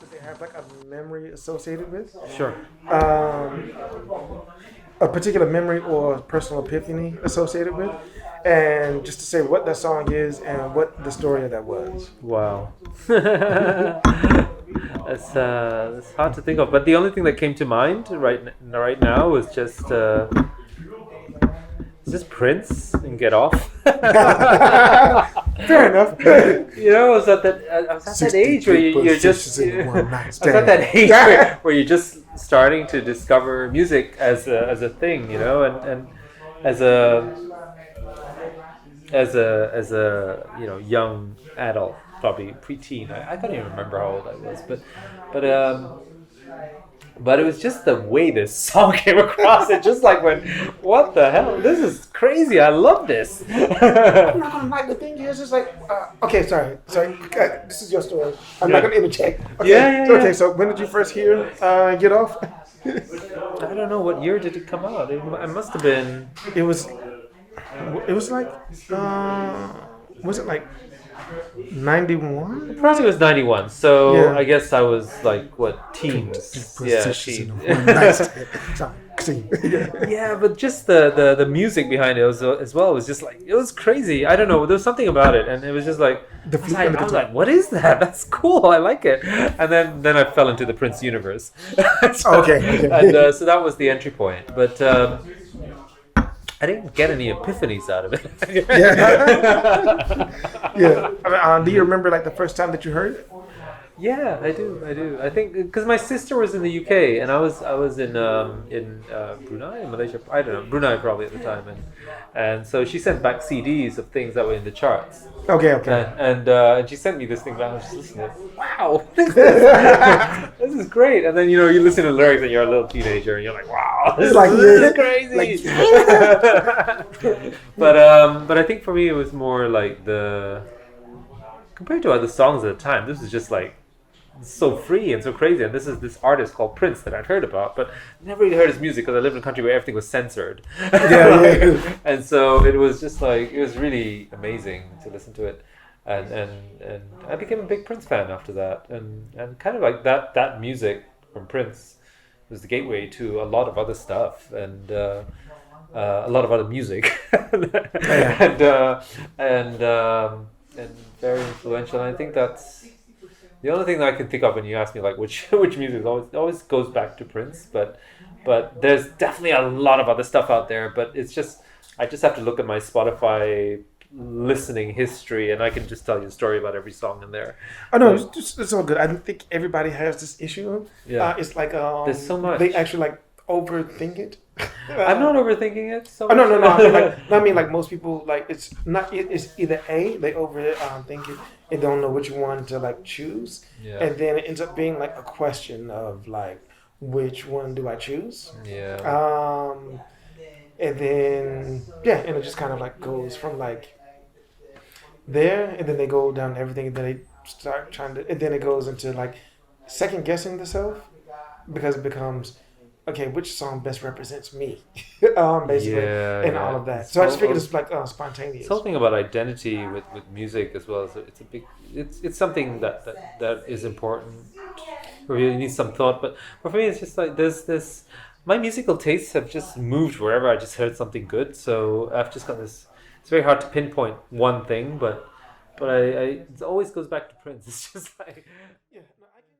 that they have like a memory associated with. Sure. Um, a particular memory or personal epiphany associated with, and just to say what that song is and what the story of that was. Wow. That's hard to think of, but the only thing that came to mind right now was just Prince and Get Off. Fair enough. I was at that age where you're just I was at that age where you're just starting to discover music as a thing, and as a young adult, probably preteen. I can't even remember how old I was, but but it was just the way this song came across. It just like went, what the hell? This is crazy. I love this. I'm not gonna lie. The thing is, it's like, okay, sorry. This is your story. I'm not gonna interject. Okay, Yeah. So when did you first hear "Get Off"? I don't know, what year did it come out. It must have been. It was like, was it like 91? Probably was 91. So Yeah. I guess I was like what, teens? Yeah, teen. Yeah, but just the music behind it was as well was just like, it was crazy. I don't know, there was something about it, and it was just like I was like, what is that? That's cool. I like it. And then I fell into the Prince universe. Okay. And so that was the entry point. But I didn't get any epiphanies out of it. Yeah. I mean, do you remember like the first time that you heard it? Yeah, I do. I think because my sister was in the UK and I was in Brunei, Malaysia. I don't know, Brunei probably at the time, and so she sent back CDs of things that were in the charts. Okay. And she sent me this thing, and I was just listening to it. Wow, what is this? This is great. And then you listen to the lyrics and you're a little teenager and you're like, wow, this is crazy. But I think for me it was more like compared to other songs at the time, this is just like so free and so crazy. And this is this artist called Prince that I'd heard about, but never really heard his music because I lived in a country where everything was censored. Yeah. And so it was just like, it was really amazing to listen to it. And I became a big Prince fan after that. And kind of like that music from Prince was the gateway to a lot of other stuff and a lot of other music. And very influential. And I think that's the only thing that I can think of when you ask me like which music always goes back to Prince. But there's definitely a lot of other stuff out there. But it's just, I just have to look at my Spotify listening history, and I can just tell you a story about every song in there. Oh no, it's all good. I don't think everybody has this issue. Yeah, it's like there's so much. They actually like overthink it. I'm not overthinking it. So no. I mean, like most people, like it's not. It's either A, they overthink it and don't know which one to like choose, and then it ends up being like a question of like, which one do I choose? Yeah. And then and it just kind of like goes from like there, and then they go down everything, and then they start trying to, and then it goes into like second guessing the self, because it becomes, okay, which song best represents me, basically, and all of that. So I just figured it's like spontaneous. Something about identity with music as well. So it's something that is important. Or you need some thought, but for me, it's just like there's this. My musical tastes have just moved wherever I just heard something good. So I've just got this. It's very hard to pinpoint one thing, but I it always goes back to Prince. It's just like. Yeah, no, I can